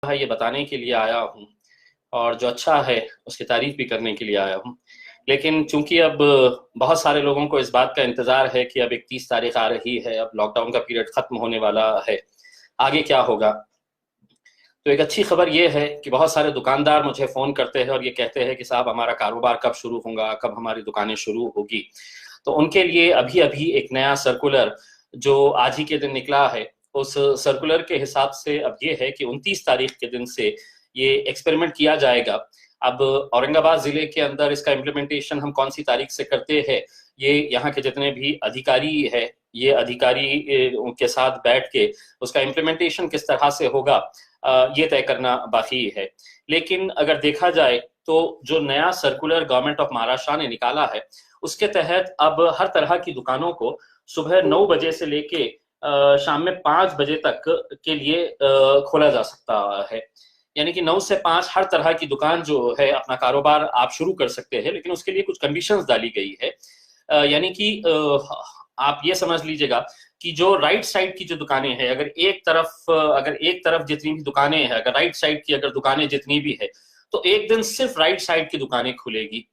है ये बताने के लिए आया हूँ और जो अच्छा है उसकी तारीफ भी करने के लिए आया हूँ। लेकिन चूंकि अब बहुत सारे लोगों को इस बात का इंतजार है कि अब 31 तारीख आ रही है, अब लॉकडाउन का पीरियड खत्म होने वाला है, आगे क्या होगा। तो एक अच्छी खबर ये है कि बहुत सारे दुकानदार मुझे फ़ोन करते हैं और ये कहते हैं कि साहब हमारा कारोबार कब शुरू होगा, कब हमारी दुकानें शुरू होगी। तो उनके लिए अभी अभी एक नया सर्कुलर जो आज ही के दिन निकला है, उस सर्कुलर के हिसाब से अब ये है कि 29 तारीख के दिन से ये एक्सपेरिमेंट किया जाएगा। अब औरंगाबाद जिले के अंदर इसका इम्प्लीमेंटेशन हम कौन सी तारीख से करते हैं, ये यहाँ के जितने भी अधिकारी है, ये अधिकारी उनके साथ बैठ के उसका इम्प्लीमेंटेशन किस तरह से होगा ये तय करना बाकी है। लेकिन अगर देखा जाए तो जो नया सर्कुलर गवर्नमेंट ऑफ महाराष्ट्र ने निकाला है, उसके तहत अब हर तरह की दुकानों को सुबह 9 बजे से लेके शाम में 5 बजे तक के लिए खोला जा सकता है। यानी कि 9 से 5 हर तरह की दुकान जो है अपना कारोबार आप शुरू कर सकते हैं, लेकिन उसके लिए कुछ कंडीशंस डाली गई है। यानी कि आप ये समझ लीजिएगा कि जो राइट साइड की जो दुकानें हैं, अगर एक तरफ जितनी भी दुकानें हैं, अगर राइट साइड की अगर दुकानें जितनी भी है, तो एक दिन सिर्फ राइट साइड की दुकानें खुलेगी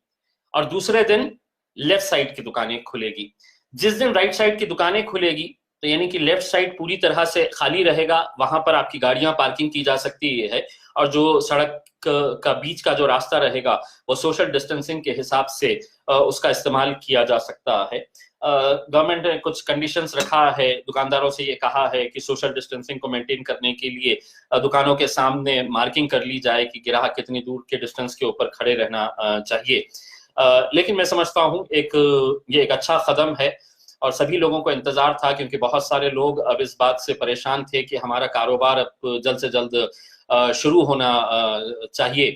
और दूसरे दिन लेफ्ट साइड की दुकानें खुलेगी। जिस दिन राइट साइड की दुकानें खुलेगी तो यानी कि लेफ्ट साइड पूरी तरह से खाली रहेगा, वहां पर आपकी गाड़ियां पार्किंग की जा सकती है और जो सड़क का बीच का जो रास्ता रहेगा वो सोशल डिस्टेंसिंग के हिसाब से उसका इस्तेमाल किया जा सकता है। गवर्नमेंट ने कुछ कंडीशंस रखा है, दुकानदारों से ये कहा है कि सोशल डिस्टेंसिंग को मेंटेन करने के लिए दुकानों के सामने मार्किंग कर ली जाए कि ग्राहक कितनी दूर के डिस्टेंस के ऊपर खड़े रहना चाहिए। लेकिन मैं समझता हूँ ये एक अच्छा कदम है और सभी लोगों को इंतजार था, क्योंकि बहुत सारे लोग अब इस बात से परेशान थे कि हमारा कारोबार अब जल्द से जल्द शुरू होना चाहिए।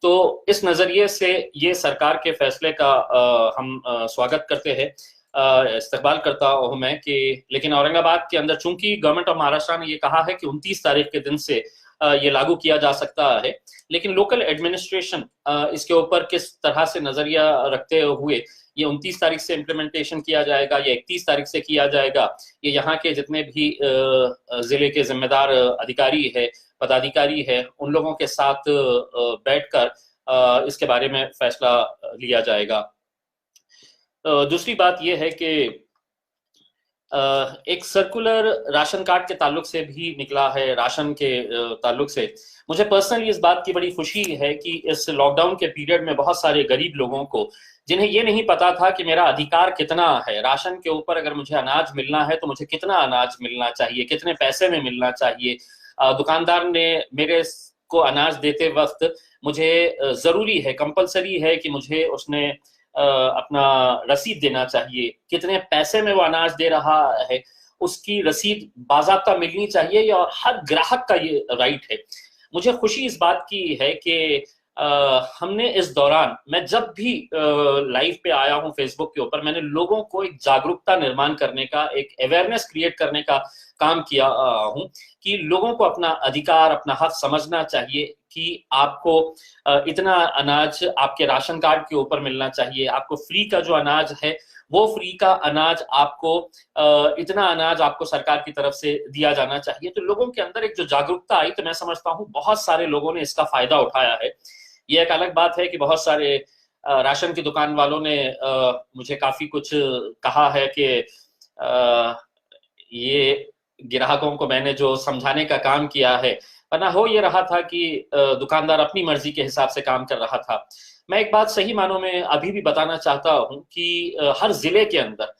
तो इस नजरिए से ये सरकार के फैसले का हम स्वागत करते हैं, इस्तकबाल करता हूं मैं कि लेकिन औरंगाबाद के अंदर चूंकि गवर्नमेंट ऑफ महाराष्ट्र ने ये कहा है कि 29 तारीख के दिन से ये लागू किया जा सकता है, लेकिन लोकल एडमिनिस्ट्रेशन इसके ऊपर किस तरह से नजरिया रखते हुए ये 29 तारीख से इम्प्लीमेंटेशन किया जाएगा या 31 तारीख से किया जाएगा, ये यहाँ के जितने भी जिले के जिम्मेदार अधिकारी है, पदाधिकारी है, उन लोगों के साथ बैठकर इसके बारे में फैसला लिया जाएगा। दूसरी बात यह है कि एक सर्कुलर राशन कार्ड के ताल्लुक से भी निकला है। राशन के ताल्लुक से मुझे पर्सनली इस बात की बड़ी खुशी है कि इस लॉकडाउन के पीरियड में बहुत सारे गरीब लोगों को, जिन्हें ये नहीं पता था कि मेरा अधिकार कितना है राशन के ऊपर, अगर मुझे अनाज मिलना है तो मुझे कितना अनाज मिलना चाहिए, कितने पैसे में मिलना चाहिए, दुकानदार ने मेरे को अनाज देते वक्त मुझे जरूरी है, कंपलसरी है कि मुझे उसने अपना रसीद देना चाहिए, कितने पैसे में वो अनाज दे रहा है उसकी रसीद बाज़ाब्ता मिलनी चाहिए और हर ग्राहक का ये राइट है। मुझे खुशी इस बात की है कि हमने इस दौरान, मैं जब भी लाइव पे आया हूं फेसबुक के ऊपर, मैंने लोगों को एक जागरूकता निर्माण करने का, एक अवेयरनेस क्रिएट करने का काम किया हूं कि लोगों को अपना अधिकार, अपना हक समझना चाहिए कि आपको इतना अनाज आपके राशन कार्ड के ऊपर मिलना चाहिए, आपको फ्री का जो अनाज है वो फ्री का अनाज आपको, इतना अनाज आपको सरकार की तरफ से दिया जाना चाहिए। तो लोगों के अंदर एक जो जागरूकता आई, तो मैं समझता हूँ बहुत सारे लोगों ने इसका फायदा उठाया है। ये एक अलग बात है कि बहुत सारे राशन की दुकान वालों ने मुझे काफी कुछ कहा है कि ये ग्राहकों को मैंने जो समझाने का काम किया है, वरना हो ये रहा था कि दुकानदार अपनी मर्जी के हिसाब से काम कर रहा था। मैं एक बात सही मानों में अभी भी बताना चाहता हूं कि हर जिले के अंदर,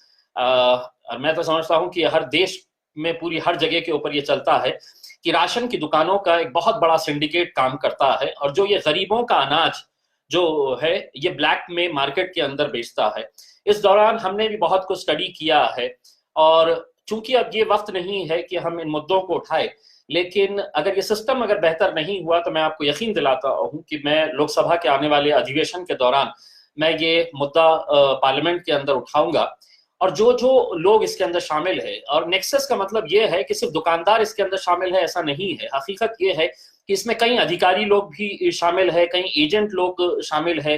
मैं तो समझता हूं कि हर देश में पूरी हर जगह के ऊपर ये चलता है कि राशन की दुकानों का एक बहुत बड़ा सिंडिकेट काम करता है और जो ये गरीबों का अनाज जो है ये ब्लैक में मार्केट के अंदर बेचता है। इस दौरान हमने भी बहुत कुछ स्टडी किया है और चूंकि अब ये वक्त नहीं है कि हम इन मुद्दों को उठाए, लेकिन अगर ये सिस्टम अगर बेहतर नहीं हुआ तो मैं आपको यकीन दिलाता हूं कि मैं लोकसभा के आने वाले अधिवेशन के दौरान मैं ये मुद्दा पार्लियामेंट के अंदर उठाऊंगा और जो जो लोग इसके अंदर शामिल है, और नेक्सस का मतलब ये है कि सिर्फ दुकानदार इसके अंदर शामिल है ऐसा नहीं है, हकीकत ये है कि इसमें कई अधिकारी लोग भी शामिल है, कई एजेंट लोग शामिल है।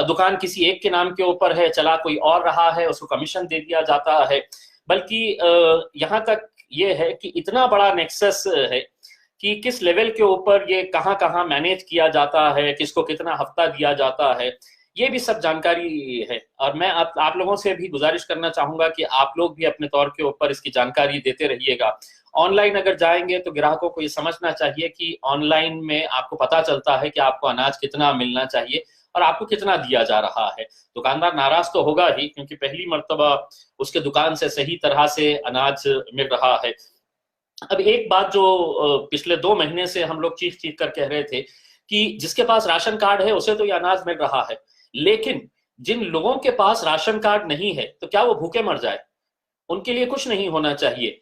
दुकान किसी एक के नाम के ऊपर है, चला कोई और रहा है, उसको कमीशन दे दिया जाता है। बल्कि यहाँ तक ये है कि इतना बड़ा नेक्सस है कि किस लेवल के ऊपर ये कहाँ कहाँ मैनेज किया जाता है, किसको कितना हफ्ता दिया जाता है, ये भी सब जानकारी है। और मैं आप लोगों से भी गुजारिश करना चाहूंगा कि आप लोग भी अपने तौर के ऊपर इसकी जानकारी देते रहिएगा। ऑनलाइन अगर जाएंगे तो ग्राहकों को ये समझना चाहिए कि ऑनलाइन में आपको पता चलता है कि आपको अनाज कितना मिलना चाहिए और आपको कितना दिया जा रहा है। दुकानदार नाराज तो होगा ही, क्योंकि पहली मर्तबा उसके दुकान से सही तरह से अनाज मिल रहा है। अब एक बात जो पिछले 2 महीने से हम लोग चीख चीख कर कह रहे थे कि जिसके पास राशन कार्ड है उसे तो ये अनाज मिल रहा है, लेकिन जिन लोगों के पास राशन कार्ड नहीं है तो क्या वो भूखे मर जाए? उनके लिए कुछ नहीं होना चाहिए।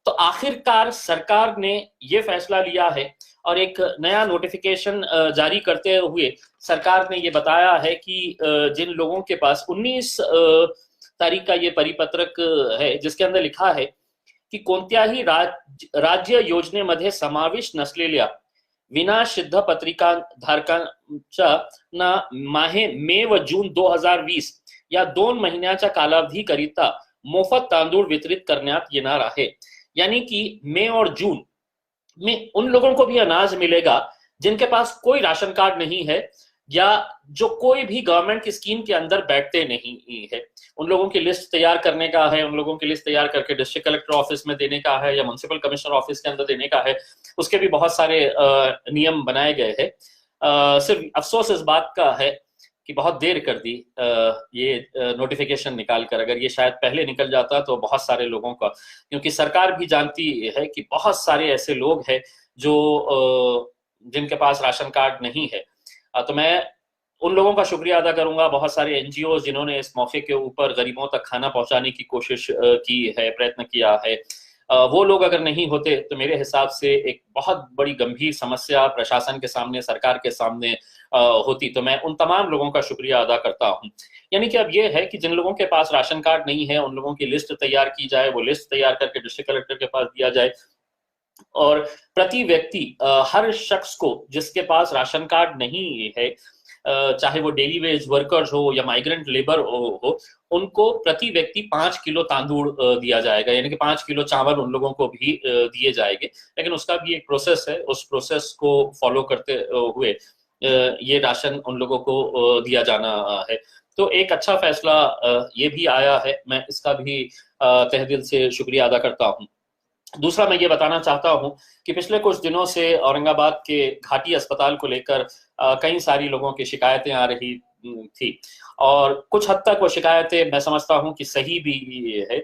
तो आखिरकार सरकार ने ये फैसला लिया है और एक नया नोटिफिकेशन जारी करते हुए सरकार ने ये बताया है कि जिन लोगों के पास 19 तारीख का ये परिपत्रक है, जिसके अंदर लिखा है की कोणत्याही राज्य योजनेमध्ये समाविष्ट नसलेल्या विना सिद्ध पत्रिका धारकांच्या ना माहे मे व जून 2020 या 2 महिन्याच्या कालावधीकरिता मोफत तांदूळ वितरित करण्यात येणार आहे। यानी कि मई और जून में उन लोगों को भी अनाज मिलेगा जिनके पास कोई राशन कार्ड नहीं है या जो कोई भी गवर्नमेंट की स्कीम के अंदर बैठते नहीं है। उन लोगों की लिस्ट तैयार करने का है, उन लोगों की लिस्ट तैयार करके डिस्ट्रिक्ट कलेक्टर ऑफिस में देने का है या म्युनिसिपल कमिश्नर ऑफिस के अंदर देने का है। उसके भी बहुत सारे नियम बनाए गए हैं। सिर्फ अफसोस इस बात का है कि बहुत देर कर दी ये नोटिफिकेशन निकाल कर। अगर ये शायद पहले निकल जाता तो बहुत सारे लोगों का, क्योंकि सरकार भी जानती है कि बहुत सारे ऐसे लोग हैं जो जिनके पास राशन कार्ड नहीं है। तो मैं उन लोगों का शुक्रिया अदा करूंगा, बहुत सारे एनजीओ जिन्होंने इस मौके के ऊपर गरीबों तक खाना पहुंचाने की कोशिश की है, प्रयत्न किया है। वो लोग अगर नहीं होते तो मेरे हिसाब से एक बहुत बड़ी गंभीर समस्या प्रशासन के सामने, सरकार के सामने होती। तो मैं उन तमाम लोगों का शुक्रिया अदा करता हूं। यानी कि अब ये है कि जिन लोगों के पास राशन कार्ड नहीं है उन लोगों की लिस्ट तैयार की जाए, वो लिस्ट तैयार करके डिस्ट्रिक्ट कलेक्टर के पास दिया जाए और प्रति व्यक्ति हर शख्स को जिसके पास राशन कार्ड नहीं है, चाहे वो डेली वेज वर्कर्स हो या माइग्रेंट लेबर हो, उनको प्रति व्यक्ति 5 किलो तांदूळ दिया जाएगा। यानी कि 5 किलो चावल उन लोगों को भी दिए जाएंगे, लेकिन उसका भी एक प्रोसेस है। उस प्रोसेस को फॉलो करते हुए ये राशन उन लोगों को दिया जाना है। तो एक अच्छा फैसला ये भी आया है, मैं इसका भी तहे दिल से शुक्रिया अदा करता हूँ। दूसरा मैं ये बताना चाहता हूं कि पिछले कुछ दिनों से औरंगाबाद के घाटी अस्पताल को लेकर कई सारी लोगों की शिकायतें आ रही थी और कुछ हद तक वो शिकायतें मैं समझता हूं कि सही भी है।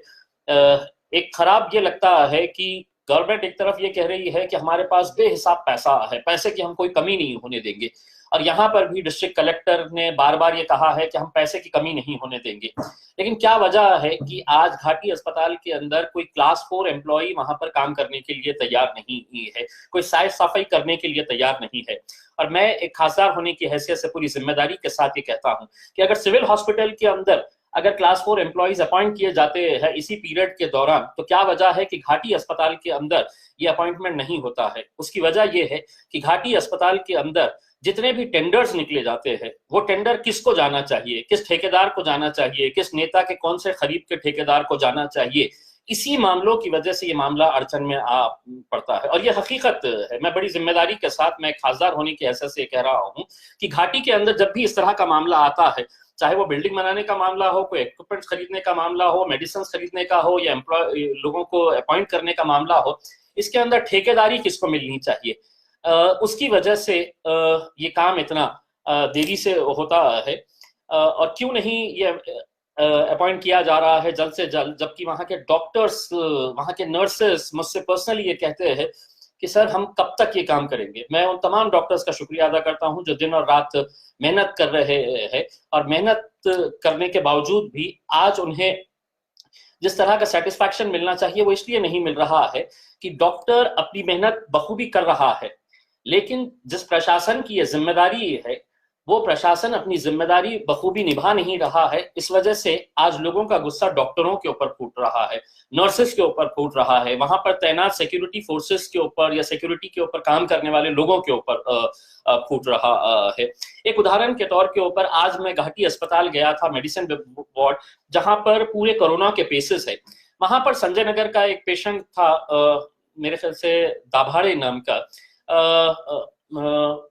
एक खराब ये लगता है कि गवर्नमेंट एक तरफ ये कह रही है कि हमारे पास बेहिसाब पैसा है, पैसे की हम कोई कमी नहीं होने देंगे, और यहाँ पर भी डिस्ट्रिक्ट कलेक्टर ने बार बार ये कहा है कि हम पैसे की कमी नहीं होने देंगे। लेकिन क्या वजह है कि आज घाटी अस्पताल के अंदर कोई क्लास 4 एम्प्लॉई वहां पर काम करने के लिए तैयार नहीं है, कोई साफ सफाई करने के लिए तैयार नहीं है। और मैं एक खासदार होने की हैसियत से पूरी जिम्मेदारी के साथ ये कहता हूं कि अगर सिविल हॉस्पिटल के अंदर अगर क्लास 4 एम्प्लॉइज अपॉइंट किए जाते हैं इसी पीरियड के दौरान, तो क्या वजह है कि घाटी अस्पताल के अंदर ये अपॉइंटमेंट नहीं होता है? उसकी वजह यह है कि घाटी अस्पताल के अंदर जितने भी टेंडर्स निकले जाते हैं वो टेंडर किसको जाना चाहिए, किस ठेकेदार को जाना चाहिए, किस नेता के कौन से खरीद के ठेकेदार को जाना चाहिए, इसी मामलों की वजह से ये मामला अड़चन में आ पड़ता है। और ये हकीकत है, मैं बड़ी जिम्मेदारी के साथ, मैं खासदार होने की हैसियत से कह रहा हूँ कि घाटी के अंदर जब भी इस तरह का मामला आता है, चाहे वो बिल्डिंग बनाने का मामला हो, कोई इक्विपमेंट खरीदने का मामला हो, मेडिसिन खरीदने का हो, या एम्प्लॉय लोगों को अपॉइंट करने का मामला हो, इसके अंदर ठेकेदारी किसको मिलनी चाहिए, उसकी वजह से ये काम इतना देरी से होता है। और क्यों नहीं ये अपॉइंट किया जा रहा है जल्द से जल्द, जबकि वहाँ के डॉक्टर्स, वहाँ के नर्सेस मुझसे पर्सनली ये कहते हैं कि सर हम कब तक ये काम करेंगे। मैं उन तमाम डॉक्टर्स का शुक्रिया अदा करता हूँ जो दिन और रात मेहनत कर रहे हैं, और मेहनत करने के बावजूद भी आज उन्हें जिस तरह का सेटिस्फैक्शन मिलना चाहिए वो इसलिए नहीं मिल रहा है कि डॉक्टर अपनी मेहनत बखूबी कर रहा है, लेकिन जिस प्रशासन की ये जिम्मेदारी है वो प्रशासन अपनी जिम्मेदारी बखूबी निभा नहीं रहा है। इस वजह से आज लोगों का गुस्सा डॉक्टरों के ऊपर फूट रहा है, नर्सेस के ऊपर फूट रहा है, वहां पर तैनात सिक्योरिटी फोर्सेस के ऊपर या सिक्योरिटी के ऊपर काम करने वाले लोगों के ऊपर फूट रहा है। एक उदाहरण के तौर के ऊपर आज मैं घाटी अस्पताल गया था, मेडिसिन वार्ड, जहां पर पूरे कोरोना के पेशेंट है। वहां पर संजय नगर का एक पेशेंट था, मेरे ख्याल से दाभाड़े नाम का,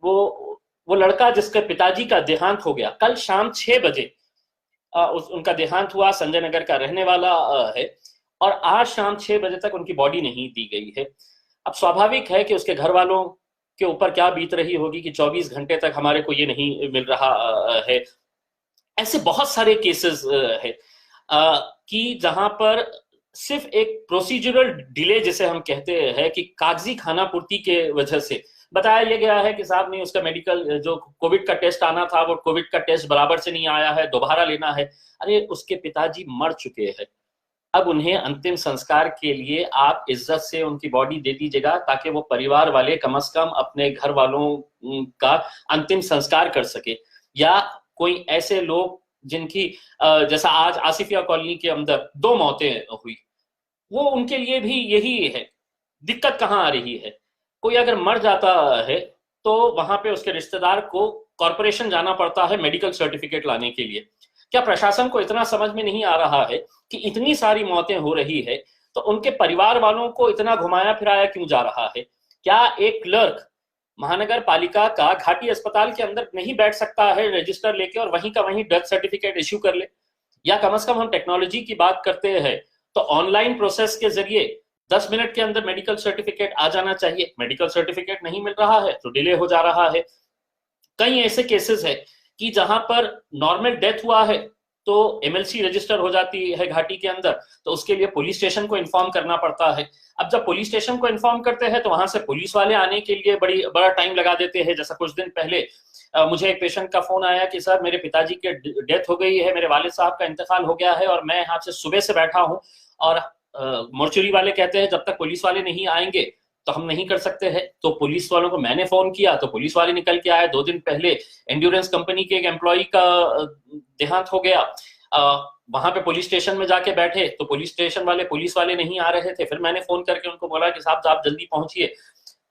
वो लड़का जिसके पिताजी का देहांत हो गया, कल शाम 6 बजे उनका देहांत हुआ, संजय नगर का रहने वाला है, और आज शाम 6 बजे तक उनकी बॉडी नहीं दी गई है। अब स्वाभाविक है कि उसके घर वालों के ऊपर क्या बीत रही होगी कि 24 घंटे तक हमारे को ये नहीं मिल रहा है। ऐसे बहुत सारे केसेस है कि जहां पर सिर्फ एक प्रोसीजरल डिले जिसे हम कहते हैं कि कागजी खाना पूर्ति के वजह से बताया यह गया है कि साहब नहीं, उसका मेडिकल जो कोविड का टेस्ट आना था वो कोविड का टेस्ट बराबर से नहीं आया है, दोबारा लेना है। अरे उसके पिताजी मर चुके हैं, अब उन्हें अंतिम संस्कार के लिए आप इज्जत से उनकी बॉडी दे दीजिएगा ताकि वो परिवार वाले कम से कम अपने घर वालों का अंतिम संस्कार कर सके। या कोई ऐसे लोग जिनकी जैसा आज आसिफिया कॉलोनी के अंदर 2 मौतें हुई, वो उनके लिए भी यही है। दिक्कत कहाँ आ रही है, कोई अगर मर जाता है तो वहां पे उसके रिश्तेदार को कॉर्पोरेशन जाना पड़ता है मेडिकल सर्टिफिकेट लाने के लिए। क्या प्रशासन को इतना समझ में नहीं आ रहा है कि इतनी सारी मौतें हो रही है तो उनके परिवार वालों को इतना घुमाया फिराया क्यों जा रहा है? क्या एक क्लर्क महानगर पालिका का घाटी अस्पताल के अंदर नहीं बैठ सकता है रजिस्टर लेके और वहीं का वहीं डेथ सर्टिफिकेट इश्यू कर ले? या कम से कम हम टेक्नोलॉजी की बात करते हैं तो ऑनलाइन प्रोसेस के जरिए 10 मिनट के अंदर मेडिकल सर्टिफिकेट आ जाना चाहिए। मेडिकल सर्टिफिकेट नहीं मिल रहा है तो डिले हो जा रहा है। कई ऐसे केसेस है कि जहां पर नॉर्मल डेथ हुआ है तो एमएलसी रजिस्टर हो जाती है घाटी के अंदर, तो उसके लिए पुलिस स्टेशन को इन्फॉर्म करना पड़ता है। अब जब पुलिस स्टेशन को इन्फॉर्म करते हैं तो वहां से पुलिस वाले आने के लिए बड़ा टाइम लगा देते हैं। जैसा कुछ दिन पहले मुझे एक पेशेंट का फोन आया कि सर मेरे पिताजी के डेथ हो गई है, मेरे वालिद साहब का इंतकाल हो गया है और मैं यहाँ से सुबह से बैठा हूँ, और मोर्चुरी वाले कहते हैं जब तक पुलिस वाले नहीं आएंगे तो हम नहीं कर सकते हैं। तो पुलिस वालों को मैंने फोन किया तो पुलिस वाले निकल के आए। 2 दिन पहले एंड्योरेंस कंपनी के एक एम्प्लॉय का देहांत हो गया, वहां पे पुलिस स्टेशन में जाके बैठे तो पुलिस स्टेशन वाले पुलिस वाले नहीं आ रहे थे। फिर मैंने फोन करके उनको बोला कि साहब आप जल्दी पहुंचिए।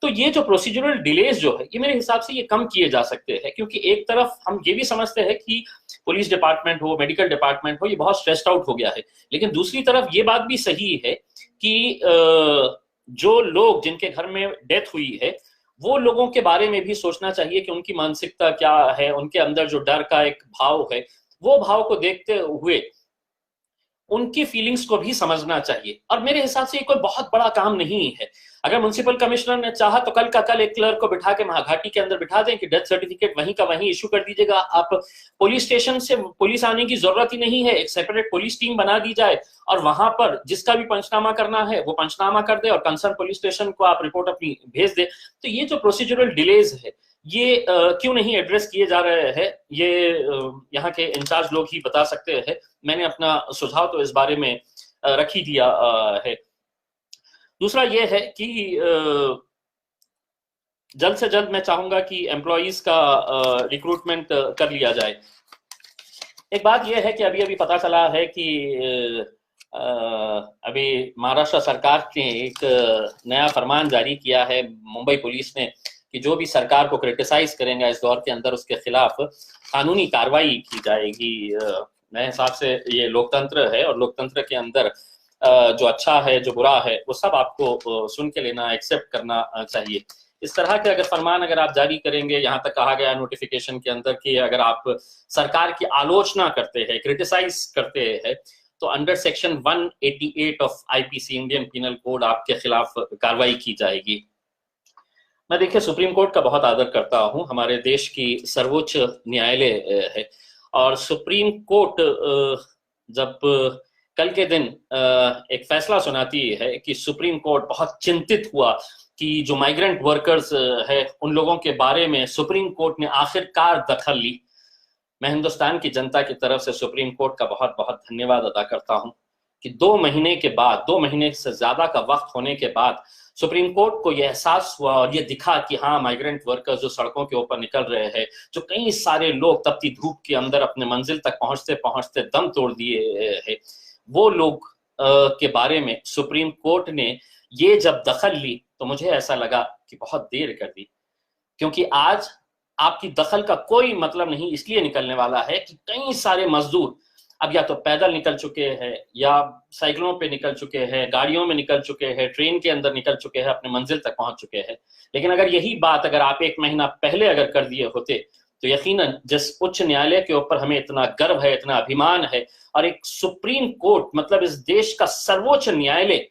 तो ये जो प्रोसीजरल डिलेज जो है ये मेरे हिसाब से ये कम किए जा सकते हैं, क्योंकि एक तरफ हम ये भी समझते हैं कि पुलिस डिपार्टमेंट हो, मेडिकल डिपार्टमेंट हो, ये बहुत स्ट्रेस्ड आउट हो गया है, लेकिन दूसरी तरफ ये बात भी सही है कि जो लोग जिनके घर में डेथ हुई है वो लोगों के बारे में भी सोचना चाहिए कि उनकी मानसिकता क्या है, उनके अंदर जो डर का एक भाव है वो भाव को देखते हुए उनकी फीलिंग्स को भी समझना चाहिए। और मेरे हिसाब से ये कोई बहुत बड़ा काम नहीं है। अगर म्युनिसिपल कमिश्नर ने चाहा तो कल का कल एक क्लर्क को बिठा के महाघाटी के अंदर बिठा दें कि डेथ सर्टिफिकेट वहीं का वहीं इशू कर दीजिएगा। आप पुलिस स्टेशन से पुलिस आने की जरूरत ही नहीं है, एक सेपरेट पुलिस टीम बना दी जाए और वहां पर जिसका भी पंचनामा करना है वो पंचनामा कर दे और कंसर्न पुलिस स्टेशन को आप रिपोर्ट अपनी भेज दे। तो ये जो प्रोसीजरल डिलेज है ये क्यों नहीं एड्रेस किए जा रहे हैं, ये यहाँ के इंचार्ज लोग ही बता सकते हैं। मैंने अपना सुझाव तो इस बारे में रख ही दिया है। दूसरा ये है कि जल्द से जल्द मैं चाहूंगा कि एम्प्लॉइज का रिक्रूटमेंट कर लिया जाए। एक बात यह है कि अभी अभी पता चला है कि अभी महाराष्ट्र सरकार ने एक नया फरमान जारी किया है मुंबई पुलिस ने कि जो भी सरकार को क्रिटिसाइज करेंगे इस दौर के अंदर उसके खिलाफ कानूनी कार्रवाई की जाएगी। मेरे हिसाब से ये लोकतंत्र है और लोकतंत्र के अंदर जो अच्छा है जो बुरा है वो सब आपको सुन के लेना, एक्सेप्ट करना चाहिए। इस तरह के अगर फरमान अगर आप जारी करेंगे, यहाँ तक कहा गया नोटिफिकेशन के अंदर कि अगर आप सरकार की आलोचना करते हैं, क्रिटिसाइज करते हैं, तो under section 188 of IPC Indian penal code आपके खिलाफ कार्रवाई की जाएगी। मैं देखिए सुप्रीम कोर्ट का बहुत आदर करता हूं, हमारे देश की सर्वोच्च न्यायालय है और सुप्रीम कोर्ट जब कल के दिन एक फैसला सुनाती है कि सुप्रीम कोर्ट बहुत चिंतित हुआ कि जो माइग्रेंट वर्कर्स है उन लोगों के बारे में सुप्रीम कोर्ट ने आखिरकार दखल ली। मैं हिंदुस्तान की जनता की तरफ से सुप्रीम कोर्ट का बहुत बहुत धन्यवाद अदा करता हूं कि 2 महीने के बाद, 2 महीने से ज्यादा का वक्त होने के बाद सुप्रीम कोर्ट को यह एहसास हुआ और यह दिखा कि हाँ, माइग्रेंट वर्कर्स जो सड़कों के ऊपर निकल रहे हैं, जो कई सारे लोग तपती धूप के अंदर अपने मंजिल तक पहुंचते पहुंचते दम तोड़ दिए हैं, वो लोग के बारे में सुप्रीम कोर्ट ने ये जब दखल ली तो मुझे ऐसा लगा कि बहुत देर कर दी। क्योंकि आज आपकी दखल का कोई मतलब नहीं इसलिए निकलने वाला है कि कई सारे मजदूर अब या तो पैदल निकल चुके हैं, या साइकिलों पे निकल चुके हैं, गाड़ियों में निकल चुके हैं, ट्रेन के अंदर निकल चुके हैं, अपने मंजिल तक पहुंच चुके हैं। लेकिन अगर यही बात अगर आप 1 महीना पहले अगर कर दिए होते, तो यकीनन जिस उच्च न्यायालय के ऊपर हमें इतना गर्व है, इतना अभिमान है, और एक सुप्रीम कोर्ट, मतलब इस देश का सर्वोच्च न्यायालय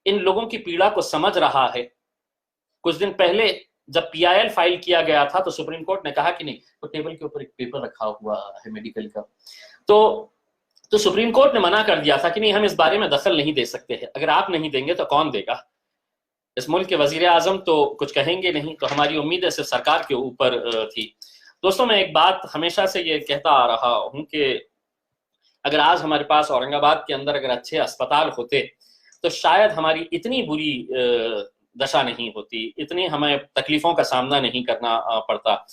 इन लोगों की पीड़ा को समझ रहा है। कुछ दिन पहले जब पीआईएल फाइल किया गया था, तो सुप्रीम कोर्ट ने कहा कि नहीं, तो टेबल के ऊपर एक पेपर रखा हुआ है मेडिकल का, तो सुप्रीम कोर्ट ने मना कर दिया था कि नहीं, हम इस बारे में दखल नहीं दे सकते हैं। अगर आप नहीं देंगे तो कौन देगा? इस मुल्क के वजीर आजम तो कुछ कहेंगे नहीं, तो हमारी उम्मीद सिर्फ सरकार के ऊपर थी। दोस्तों, मैं एक बात हमेशा से ये कहता आ रहा हूं कि अगर आज हमारे पास औरंगाबाद के अंदर अगर अच्छे अस्पताल होते, तो शायद हमारी इतनी बुरी दशा नहीं होती, इतनी हमें तकलीफों का सामना नहीं करना पड़ता।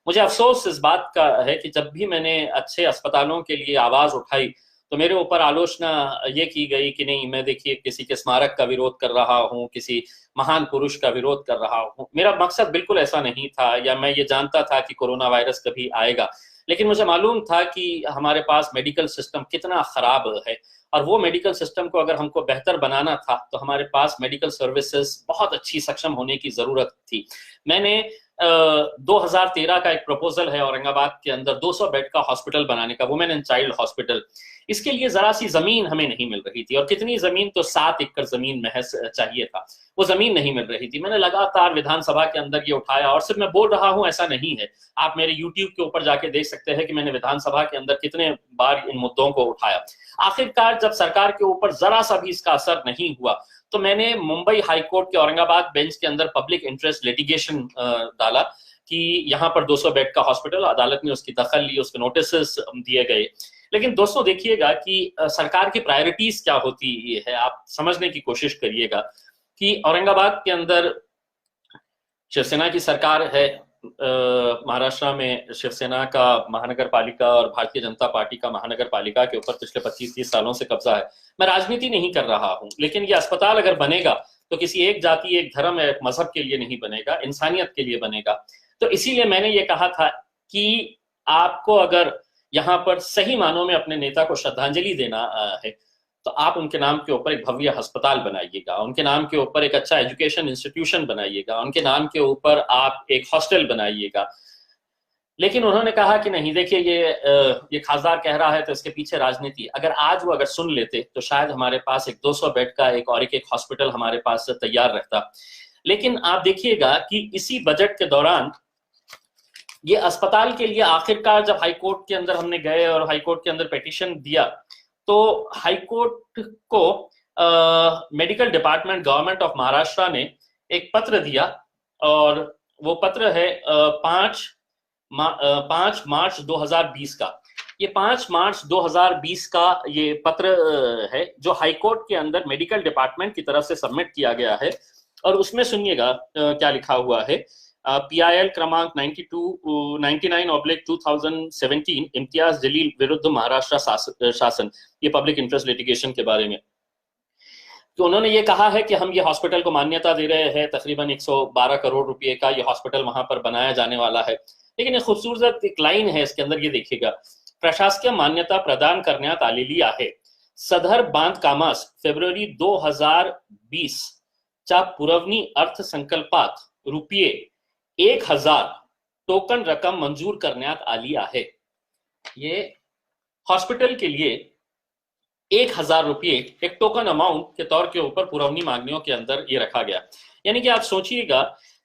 मुझे अफसोस इस बात का है कि जब भी मैंने अच्छे अस्पतालों के लिए आवाज उठाई, तो मेरे ऊपर आलोचना ये की गई कि नहीं, मैं देखिए किसी के स्मारक का विरोध कर रहा हूँ, किसी महान पुरुष का विरोध कर रहा हूँ। मेरा मकसद बिल्कुल ऐसा नहीं था, या मैं ये जानता था कि कोरोना वायरस कभी आएगा, लेकिन मुझे मालूम था कि हमारे पास मेडिकल सिस्टम कितना खराब है, और वो मेडिकल सिस्टम को अगर हमको बेहतर बनाना था, तो हमारे पास मेडिकल सर्विसेज बहुत अच्छी सक्षम होने की जरूरत थी। मैंने 2013 का एक प्रपोजल है औरंगाबाद के अंदर 200 बेड का हॉस्पिटल बनाने का, वुमेन एंड चाइल्ड हॉस्पिटल। इसके लिए जरा सी जमीन हमें नहीं मिल रही थी, और कितनी जमीन, तो 7 एकड़ जमीन महज चाहिए था, वो जमीन नहीं मिल रही थी। मैंने लगातार विधानसभा के अंदर ये उठाया, और सिर्फ मैं बोल रहा हूं ऐसा नहीं है, आप मेरे यूट्यूब के ऊपर जाके देख सकते हैं कि मैंने विधानसभा के अंदर कितने बार इन मुद्दों को उठाया। आखिरकार जब सरकार के ऊपर जरा सा भी इसका असर नहीं हुआ, तो मैंने मुंबई हाईकोर्ट के औरंगाबाद बेंच के अंदर पब्लिक इंटरेस्ट लिटिगेशन डाला कि यहाँ पर 200 बेड का हॉस्पिटल। अदालत ने उसकी दखल ली, उसके नोटिस दिए गए। लेकिन दोस्तों देखिएगा कि सरकार की प्रायोरिटीज क्या होती है, आप समझने की कोशिश करिएगा कि औरंगाबाद के अंदर शिवसेना की सरकार है, महाराष्ट्र में शिवसेना का महानगर पालिका और भारतीय जनता पार्टी का महानगर पालिका के ऊपर पिछले 25-30 सालों से कब्जा है। मैं राजनीति नहीं कर रहा हूं, लेकिन ये अस्पताल अगर बनेगा तो किसी एक जाति, एक धर्म या एक मजहब के लिए नहीं बनेगा, इंसानियत के लिए बनेगा। तो इसीलिए मैंने ये कहा था कि आपको अगर यहाँ पर सही मानों में अपने नेता को श्रद्धांजलि देना है, तो आप उनके नाम के ऊपर एक भव्य अस्पताल बनाइएगा, उनके नाम के ऊपर एक अच्छा एजुकेशन इंस्टीट्यूशन बनाइएगा, उनके नाम के ऊपर आप एक हॉस्टल बनाइएगा। लेकिन उन्होंने कहा कि नहीं, देखिए ये खासदार कह रहा है तो इसके पीछे राजनीति। अगर आज वो अगर सुन लेते, तो शायद हमारे पास एक 200 बेड का एक और एक हॉस्पिटल हमारे पास तैयार रहता। लेकिन आप देखिएगा कि इसी बजट के दौरान ये अस्पताल के लिए आखिरकार जब हाईकोर्ट के अंदर हमने गए और हाईकोर्ट के अंदर पिटीशन दिया, तो हाईकोर्ट को medical department government of Maharashtra ने एक पत्र दिया, और वो पत्र है 5 मार्च 2020 का। ये 5 मार्च 2020 का ये पत्र है जो हाईकोर्ट के अंदर मेडिकल डिपार्टमेंट की तरफ से सबमिट किया गया है। और उसमें सुनिएगा क्या लिखा हुआ है। PIL क्रमांक 99/2017 इम्तियाज जलील विरुद्ध महाराष्ट्र शासन, ये पब्लिक इंटरेस्ट लिटिगेशन के बारे में। तो उन्होंने ये कहा है कि हम ये हॉस्पिटल को मान्यता दे रहे हैं, तकरीबन 112 करोड़ रुपए का ये हॉस्पिटल वहां पर बनाया जाने वाला है। लेकिन एक खूबसूरत एक लाइन है इसके अंदर, ये देखिएगा, प्रशासकीय मान्यता प्रदान करण्यात आलेली आहे। सदर बांधकामास फेब्रुवारी 2020 च्या पुरवणी अर्थसंकल्पात रुपये 1000 टोकन रकम मंजूर करण्यात आली आहे। ये हॉस्पिटल के लिए 1000 रुपये एक टोकन अमाउंट के तौर के ऊपर पुरवनी मांगनियों के अंदर ये रखा गया। यानी कि आप सोचिएगा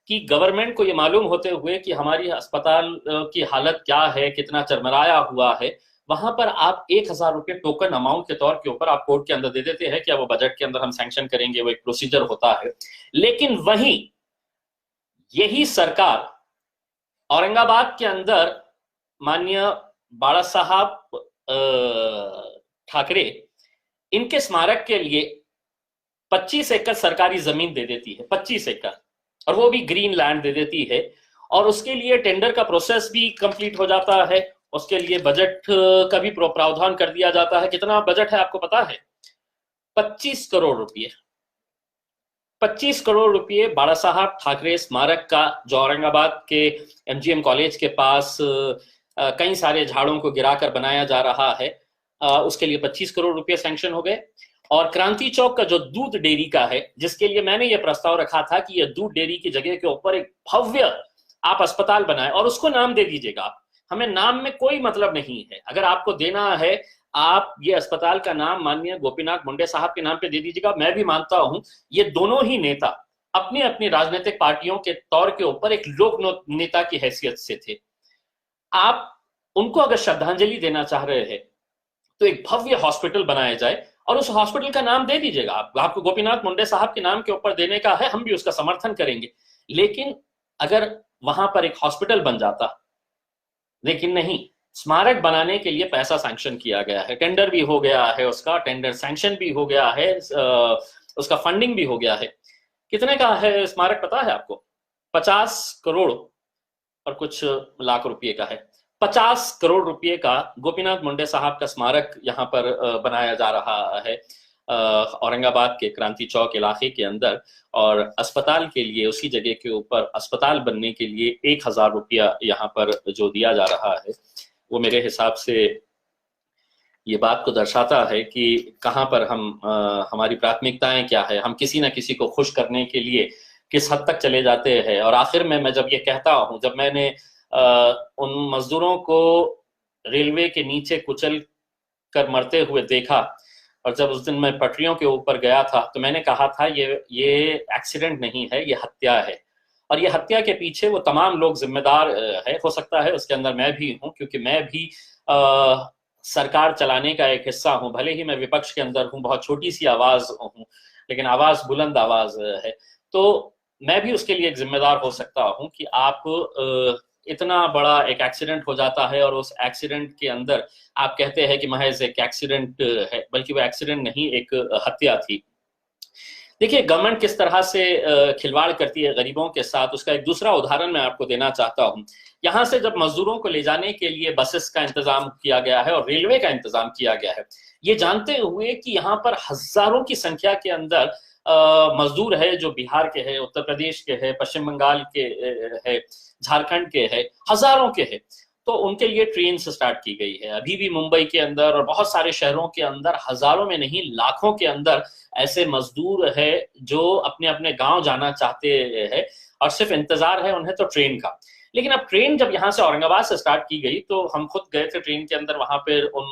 कि गवर्नमेंट को ये मालूम होते हुए कि हमारी अस्पताल की हालत क्या है, कितना चरमराया हुआ है, वहां पर आप 1000 रुपये टोकन अमाउंट के तौर के ऊपर आप कोर्ट के अंदर दे देते हैं। क्या वो बजट के अंदर हम सैंक्शन करेंगे, वो एक प्रोसीजर होता है। लेकिन वहीं यही सरकार औरंगाबाद के अंदर माननीय बाला साहब ठाकरे, इनके स्मारक के लिए 25 एकड़ सरकारी जमीन दे देती है, 25 एकड़, और वो भी ग्रीन लैंड दे देती है। और उसके लिए टेंडर का प्रोसेस भी कंप्लीट हो जाता है, उसके लिए बजट का भी प्रावधान कर दिया जाता है। कितना बजट है आपको पता है? 25 करोड़ रुपये। 25 करोड़ रुपये बाला साहब ठाकरे स्मारक का, जो औरंगाबाद के MGM कॉलेज के पास कई सारे झाड़ों को गिराकर बनाया जा रहा है। उसके लिए 25 करोड़ रुपए सैंक्शन हो गए। और क्रांति चौक का जो दूध डेयरी का है, जिसके लिए मैंने ये प्रस्ताव रखा था कि ये दूध डेयरी की जगह के ऊपर एक भव्य आप अस्पताल बनाए और उसको नाम दे दीजिएगा आप। हमें नाम में कोई मतलब नहीं है, अगर आपको देना है आप ये अस्पताल का नाम माननीय गोपीनाथ मुंडे साहब के नाम पे दे दीजिएगा। मैं भी मानता हूं ये दोनों ही नेता अपनी अपनी राजनीतिक पार्टियों के तौर के ऊपर एक लोक नेता की हैसियत से थे। आप उनको अगर श्रद्धांजलि देना चाह रहे हैं तो एक भव्य हॉस्पिटल बनाया जाए और उस हॉस्पिटल का नाम दे दीजिएगा। आपको गोपीनाथ मुंडे साहब के नाम के ऊपर देने का है, हम भी उसका समर्थन करेंगे। लेकिन अगर वहां पर एक हॉस्पिटल बन जाता, लेकिन नहीं, स्मारक बनाने के लिए पैसा सैंक्शन किया गया है, टेंडर भी हो गया है, उसका टेंडर सैंक्शन भी हो गया है, उसका फंडिंग भी हो गया है। कितने का है स्मारक पता है आपको? 50 करोड़ और कुछ लाख रुपए का है। 50 करोड़ रुपए का गोपीनाथ मुंडे साहब का स्मारक यहाँ पर बनाया जा रहा है औरंगाबाद के क्रांति चौक इलाके के अंदर। और अस्पताल के लिए, उसी जगह के ऊपर अस्पताल बनने के लिए 1000 रुपया यहाँ पर जो दिया जा रहा है, वो मेरे हिसाब से ये बात को दर्शाता है कि कहाँ पर हम हमारी प्राथमिकताएं क्या है, हम किसी ना किसी को खुश करने के लिए किस हद तक चले जाते हैं। और आखिर में मैं जब ये कहता हूं, जब मैंने उन मजदूरों को रेलवे के नीचे कुचल कर मरते हुए देखा और जब उस दिन मैं पटरियों के ऊपर गया था, तो मैंने कहा था ये एक्सीडेंट नहीं है, ये हत्या है। और ये हत्या के पीछे वो तमाम लोग जिम्मेदार है। हो सकता है उसके अंदर मैं भी हूं, क्योंकि मैं भी सरकार चलाने का एक हिस्सा हूं। भले ही मैं विपक्ष के अंदर हूं, बहुत छोटी सी आवाज हूं, लेकिन आवाज बुलंद आवाज है। तो मैं भी उसके लिए एक जिम्मेदार हो सकता हूं कि आप इतना बड़ा एक एक्सीडेंट हो जाता है और उस एक्सीडेंट के अंदर आप कहते हैं कि महज एक एक्सीडेंट है, बल्कि वो एक्सीडेंट नहीं, एक हत्या थी। देखिए गवर्नमेंट किस तरह से खिलवाड़ करती है गरीबों के साथ, उसका एक दूसरा उदाहरण मैं आपको देना चाहता हूं। यहां से जब मजदूरों को ले जाने के लिए बसेस का इंतजाम किया गया है और रेलवे का इंतजाम किया गया है, ये जानते हुए कि यहाँ पर हजारों की संख्या के अंदर मजदूर है जो बिहार के हैं, उत्तर प्रदेश के हैं, पश्चिम बंगाल के है, झारखंड के हैं, हजारों के हैं, तो उनके लिए ट्रेन स्टार्ट की गई है। अभी भी मुंबई के अंदर और बहुत सारे शहरों के अंदर हजारों में नहीं लाखों के अंदर ऐसे मजदूर है जो अपने अपने गांव जाना चाहते हैं और सिर्फ इंतजार है उन्हें तो ट्रेन का। लेकिन अब ट्रेन जब यहाँ से औरंगाबाद से स्टार्ट की गई तो हम खुद गए थे ट्रेन के अंदर, वहां पर उन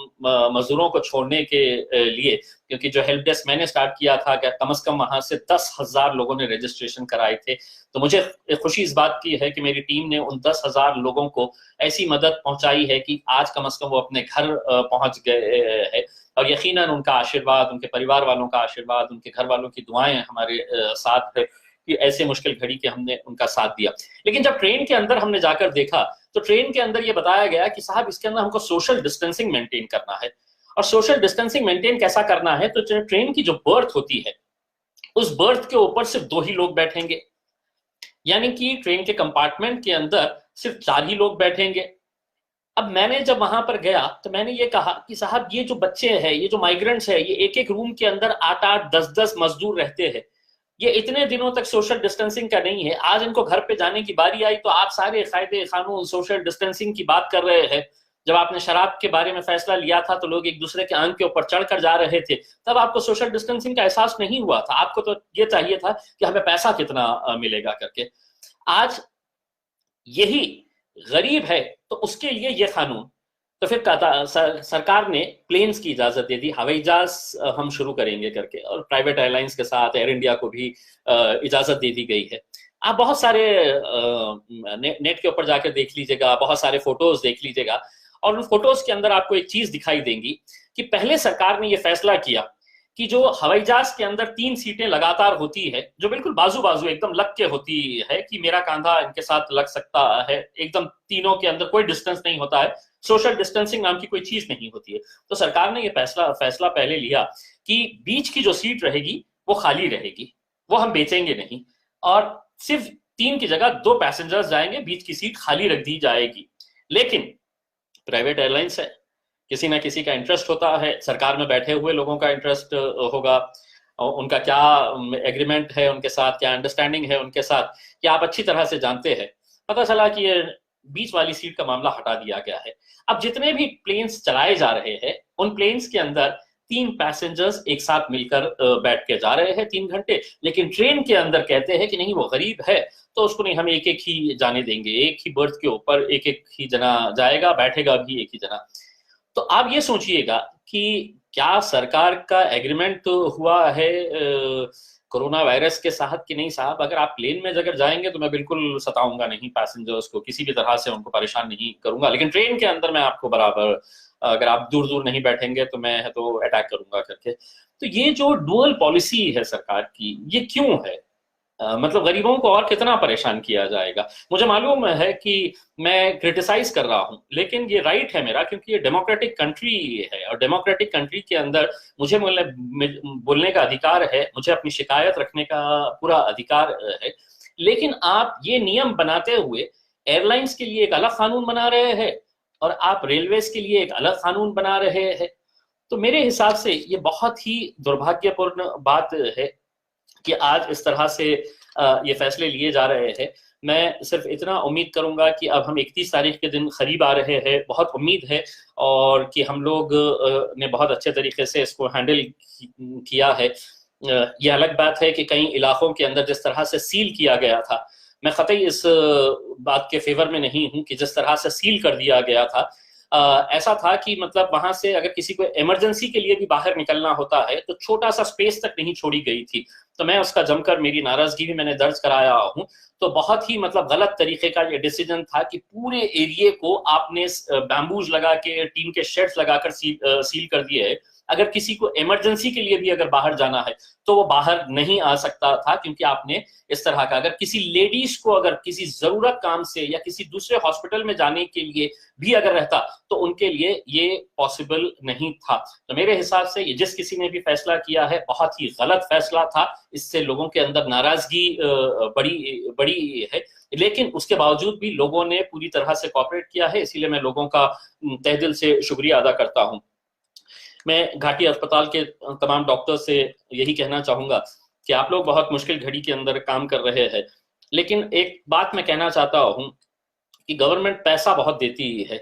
मजदूरों को छोड़ने के लिए, क्योंकि जो हेल्प डेस्क मैंने स्टार्ट किया था, क्या कम से कम वहां से 10,000 लोगों ने रजिस्ट्रेशन कराए थे। तो मुझे खुशी इस बात की है कि मेरी टीम ने उन 10,000 लोगों को ऐसी मदद पहुंचाई है कि आज कम से कम वो अपने घर पहुंच गए हैं। और यकीनन उनका आशीर्वाद, उनके परिवार वालों का आशीर्वाद, उनके घर वालों की दुआएं हमारे साथ है कि ऐसे मुश्किल घड़ी के हमने उनका साथ दिया। लेकिन जब ट्रेन के अंदर हमने जाकर देखा तो ट्रेन के अंदर ये बताया गया कि साहब इसके अंदर हमको सोशल डिस्टेंसिंग मेंटेन करना है। और सोशल डिस्टेंसिंग मेंटेन कैसा करना है, तो ट्रेन की जो बर्थ होती है उस बर्थ के ऊपर सिर्फ 2 ही लोग बैठेंगे, यानी कि ट्रेन के कंपार्टमेंट के अंदर सिर्फ 4 ही लोग बैठेंगे। अब मैंने जब वहां पर गया तो मैंने ये कहा कि साहब ये जो बच्चे हैं, ये जो माइग्रेंट्स है, ये एक एक रूम के अंदर 8-8, 10-10 मजदूर रहते हैं। ये इतने दिनों तक सोशल डिस्टेंसिंग का नहीं है, आज इनको घर पे जाने की बारी आई तो आप सारे कायदे कानून सोशल डिस्टेंसिंग की बात कर रहे हैं। जब आपने शराब के बारे में फैसला लिया था तो लोग एक दूसरे के आंख के ऊपर चढ़कर जा रहे थे, तब आपको सोशल डिस्टेंसिंग का एहसास नहीं हुआ था। आपको तो ये चाहिए था कि हमें पैसा कितना मिलेगा करके। आज यही गरीब है तो उसके लिए ये कानून। तो फिर सरकार ने प्लेन्स की इजाजत दे दी, हवाई जहाज हम शुरू करेंगे करके, और प्राइवेट एयरलाइंस के साथ एयर इंडिया को भी इजाजत दे दी गई है। आप बहुत सारे नेट के ऊपर जाकर देख लीजिएगा, बहुत सारे फोटोज देख लीजिएगा, और उन फोटोज के अंदर आपको एक चीज दिखाई देंगी कि पहले सरकार ने यह फैसला किया कि जो हवाई जहाज के अंदर 3 सीटें लगातार होती है, जो बिल्कुल बाजू बाजू एकदम लग के होती है कि मेरा कंधा इनके साथ लग सकता है, एकदम तीनों के अंदर कोई डिस्टेंस नहीं होता है, सोशल डिस्टेंसिंग नाम की कोई चीज नहीं होती है। तो सरकार ने यह फैसला पहले लिया कि बीच की जो सीट रहेगी वो खाली रहेगी, वो हम बेचेंगे नहीं, और सिर्फ 3 की जगह 2 पैसेंजर्स जाएंगे, बीच की सीट खाली रख दी जाएगी। लेकिन प्राइवेट एयरलाइंस है, किसी ना किसी का इंटरेस्ट होता है, सरकार में बैठे हुए लोगों का इंटरेस्ट होगा, उनका क्या एग्रीमेंट है उनके साथ, क्या अंडरस्टैंडिंग है उनके साथ, कि आप अच्छी तरह से जानते हैं। पता चला कि ये बीच वाली सीट का मामला हटा दिया गया है। अब जितने भी प्लेन्स चलाए जा रहे हैं उन प्लेन्स के अंदर 3 पैसेंजर्स एक साथ मिलकर बैठ के जा रहे हैं 3 घंटे, लेकिन ट्रेन के अंदर कहते हैं कि नहीं वो गरीब है तो उसको नहीं, हम एक एक ही जाने देंगे, एक ही बर्थ के ऊपर एक एक ही जना जाएगा, बैठेगा भी एक ही जना। तो आप ये सोचिएगा कि क्या सरकार का एग्रीमेंट हुआ है कोरोना वायरस के साथ कि नहीं साहब, अगर आप प्लेन में अगर जाएंगे तो मैं बिल्कुल सताऊंगा नहीं पैसेंजर्स को, किसी भी तरह से उनको परेशान नहीं करूंगा, लेकिन ट्रेन के अंदर मैं आपको बराबर, अगर आप दूर दूर नहीं बैठेंगे तो मैं तो अटैक करूंगा करके। तो ये जो डुअल पॉलिसी है सरकार की, ये क्यों है? मतलब गरीबों को और कितना परेशान किया जाएगा? मुझे मालूम है कि मैं क्रिटिसाइज कर रहा हूं, लेकिन ये राइट है मेरा, क्योंकि ये डेमोक्रेटिक कंट्री है और डेमोक्रेटिक कंट्री के अंदर मुझे बोलने का अधिकार है, मुझे अपनी शिकायत रखने का पूरा अधिकार है। लेकिन आप ये नियम बनाते हुए एयरलाइंस के लिए एक अलग कानून बना रहे हैं और आप रेलवेज के लिए एक अलग कानून बना रहे हैं। तो मेरे हिसाब से ये बहुत ही दुर्भाग्यपूर्ण बात है कि आज इस तरह से ये फैसले लिए जा रहे हैं। मैं सिर्फ इतना उम्मीद करूंगा कि अब हम 31 तारीख के दिन करीब आ रहे हैं, बहुत उम्मीद है और कि हम लोग ने बहुत अच्छे तरीके से इसको हैंडल किया है। ये अलग बात है कि कई इलाकों के अंदर जिस तरह से सील किया गया था, मैं कतई इस बात के फेवर में नहीं हूं कि जिस तरह से सील कर दिया गया था, ऐसा था कि मतलब वहां से अगर किसी को इमरजेंसी के लिए भी बाहर निकलना होता है तो छोटा सा स्पेस तक नहीं छोड़ी गई थी। तो मैं उसका जमकर, मेरी नाराजगी भी मैंने दर्ज कराया हूं। तो बहुत ही मतलब गलत तरीके का ये डिसीजन था कि पूरे एरिया को आपने बैम्बूज लगा के, टीन के शेड्स लगाकर सील कर दिए है। अगर किसी को इमरजेंसी के लिए भी अगर बाहर जाना है तो वो बाहर नहीं आ सकता था, क्योंकि आपने इस तरह का, अगर किसी लेडीज को अगर किसी जरूरत काम से या किसी दूसरे हॉस्पिटल में जाने के लिए भी अगर रहता तो उनके लिए ये पॉसिबल नहीं था। तो मेरे हिसाब से ये जिस किसी ने भी फैसला किया है बहुत ही गलत फैसला था। इससे लोगों के अंदर नाराजगी बड़ी बड़ी है, लेकिन उसके बावजूद भी लोगों ने पूरी तरह से कॉपरेट किया है, इसीलिए मैं लोगों का तहे दिल से शुक्रिया अदा करता हूं। मैं घाटी अस्पताल के तमाम डॉक्टर से यही कहना चाहूंगा कि आप लोग बहुत मुश्किल घड़ी के अंदर काम कर रहे हैं, लेकिन एक बात मैं कहना चाहता हूं कि गवर्नमेंट पैसा बहुत देती है,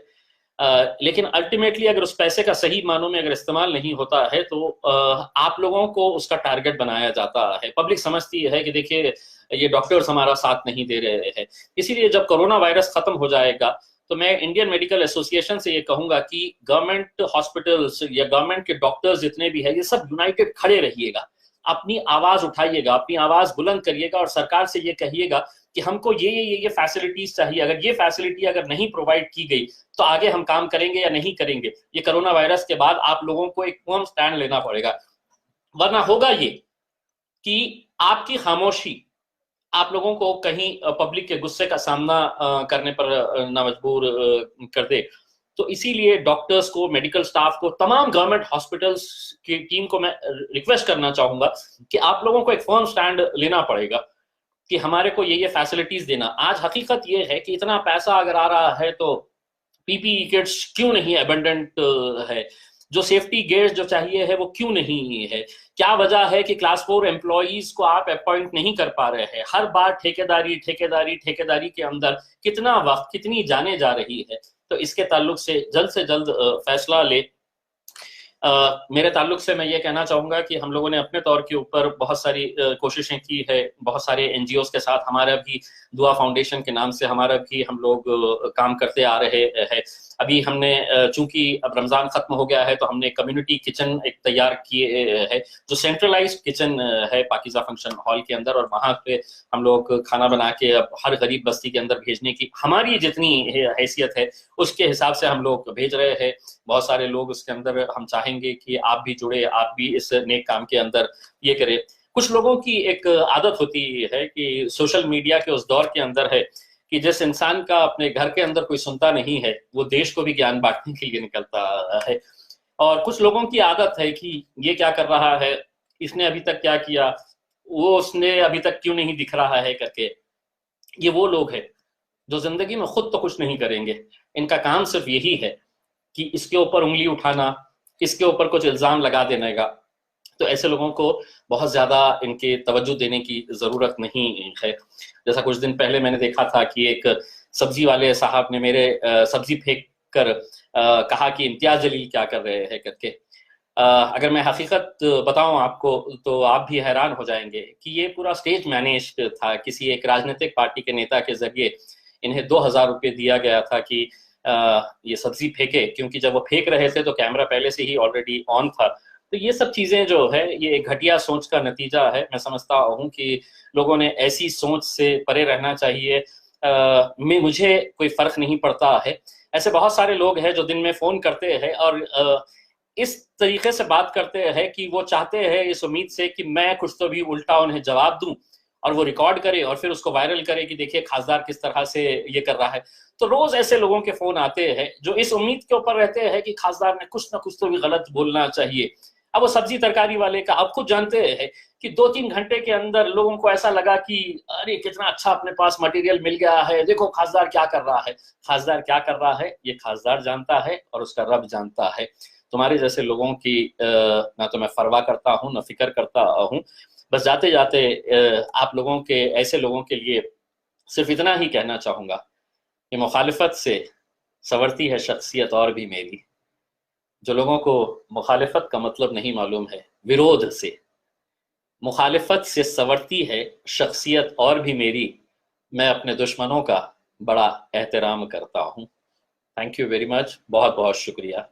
लेकिन अल्टीमेटली अगर उस पैसे का सही मानों में अगर इस्तेमाल नहीं होता है तो आप लोगों को उसका टारगेट बनाया जाता है। पब्लिक समझती है कि देखिए ये डॉक्टर्स हमारा साथ नहीं दे रहे हैं। इसीलिए जब कोरोना वायरस खत्म हो जाएगा तो मैं इंडियन मेडिकल एसोसिएशन से ये कहूंगा कि गवर्नमेंट हॉस्पिटल्स या गवर्नमेंट के डॉक्टर्स जितने भी है, ये सब यूनाइटेड खड़े रहिएगा, अपनी आवाज उठाइएगा, अपनी आवाज बुलंद करिएगा और सरकार से ये कहिएगा कि हमको ये फैसिलिटीज चाहिए। अगर ये फैसिलिटी अगर नहीं प्रोवाइड की गई तो आगे हम काम करेंगे या नहीं करेंगे। ये कोरोना वायरस के बाद आप लोगों को एक फर्म स्टैंड लेना पड़ेगा, वरना होगा ये कि आपकी खामोशी आप लोगों को कहीं पब्लिक के गुस्से का सामना करने पर ना मजबूर कर दे। तो इसीलिए डॉक्टर्स को, मेडिकल स्टाफ को, तमाम गवर्नमेंट हॉस्पिटल्स की टीम को मैं रिक्वेस्ट करना चाहूंगा कि आप लोगों को एक फर्म स्टैंड लेना पड़ेगा कि हमारे को ये फैसिलिटीज देना। आज हकीकत ये है कि इतना पैसा अगर आ रहा है तो पीपीई किट्स क्यों नहीं अबंडेंट है, जो सेफ्टी गेयर्स जो चाहिए है वो क्यों नहीं है? क्या वजह है कि क्लास 4 एम्प्लॉइज को आप अपॉइंट नहीं कर पा रहे हैं? हर बार ठेकेदारी ठेकेदारी ठेकेदारी के अंदर कितना वक्त, कितनी जाने जा रही है। तो इसके ताल्लुक से जल्द फैसला ले। मेरे ताल्लुक से मैं ये कहना चाहूंगा कि हम लोगों ने अपने तौर के ऊपर बहुत सारी कोशिशें की है, बहुत सारे एनजीओज के साथ, हमारा भी दुआ फाउंडेशन के नाम से हमारा भी हम लोग काम करते आ रहे हैं। अभी हमने, चूंकि अब रमजान खत्म हो गया है, तो हमने कम्युनिटी किचन एक तैयार किए है, जो सेंट्रलाइज्ड किचन है पाकिजा फंक्शन हॉल के अंदर, और वहां पे हम लोग खाना बना के अब हर गरीब बस्ती के अंदर भेजने की हमारी जितनी हैसियत है उसके हिसाब से हम लोग भेज रहे हैं। बहुत सारे लोग उसके अंदर, हम चाहेंगे कि आप भी जुड़े, आप भी इस नेक काम के अंदर ये करें। कुछ लोगों की एक आदत होती है कि सोशल मीडिया के उस दौर के अंदर है कि जिस इंसान का अपने घर के अंदर कोई सुनता नहीं है वो देश को भी ज्ञान बांटने के लिए निकलता है। और कुछ लोगों की आदत है कि ये क्या कर रहा है, इसने अभी तक क्या किया, वो उसने अभी तक क्यों नहीं दिख रहा है करके। ये वो लोग हैं जो जिंदगी में खुद तो कुछ नहीं करेंगे, इनका काम सिर्फ यही है कि इसके ऊपर उंगली उठाना, इसके ऊपर कुछ इल्जाम लगा देने का। तो ऐसे लोगों को बहुत ज्यादा इनके तवज्जो देने की जरूरत नहीं है। जैसा कुछ दिन पहले मैंने देखा था कि एक सब्जी वाले साहब ने मेरे सब्जी फेंक कर कहा कि इम्तियाज जलील क्या कर रहे हैं करके। अगर मैं हकीकत बताऊं आपको तो आप भी हैरान हो जाएंगे कि ये पूरा स्टेज मैनेज था। किसी एक राजनीतिक पार्टी के नेता के जरिए इन्हें 2,000 रुपये दिया गया था कि ये सब्जी फेंके, क्योंकि जब वो फेंक रहे थे तो कैमरा पहले से ही ऑलरेडी ऑन था। तो ये सब चीजें जो है ये एक घटिया सोच का नतीजा है। मैं समझता हूँ कि लोगों ने ऐसी सोच से परे रहना चाहिए। मुझे कोई फर्क नहीं पड़ता है, ऐसे बहुत सारे लोग हैं जो दिन में फोन करते हैं और इस तरीके से बात करते हैं कि वो चाहते हैं इस उम्मीद से कि मैं कुछ तो भी उल्टा उन्हें जवाब दूं और वो रिकॉर्ड करे और फिर उसको वायरल करे कि देखिए खासदार किस तरह से ये कर रहा है। तो रोज ऐसे लोगों के फोन आते हैं जो इस उम्मीद के ऊपर रहते हैं कि खासदार ने कुछ ना कुछ तो भी गलत बोलना चाहिए। अब वो सब्जी तरकारी वाले का आप खुद जानते हैं कि 2-3 घंटे के अंदर लोगों को ऐसा लगा कि अरे कितना अच्छा अपने पास मटेरियल मिल गया है, देखो खासदार क्या कर रहा है। खासदार क्या कर रहा है ये खासदार जानता है और उसका रब जानता है। तुम्हारे जैसे लोगों की ना तो मैं परवाह करता हूँ ना फिक्र करता हूँ। बस जाते जाते आप लोगों के ऐसे लोगों के लिए सिर्फ इतना ही कहना चाहूंगा कि मुखालिफत से संवरती है शख्सियत और भी मेरी। जो लोगों को मुखालिफत का मतलब नहीं मालूम है, विरोध से, मुखालिफत से संवरती है शख्सियत और भी मेरी। मैं अपने दुश्मनों का बड़ा एहतराम करता हूँ। थैंक यू वेरी मच, बहुत बहुत शुक्रिया।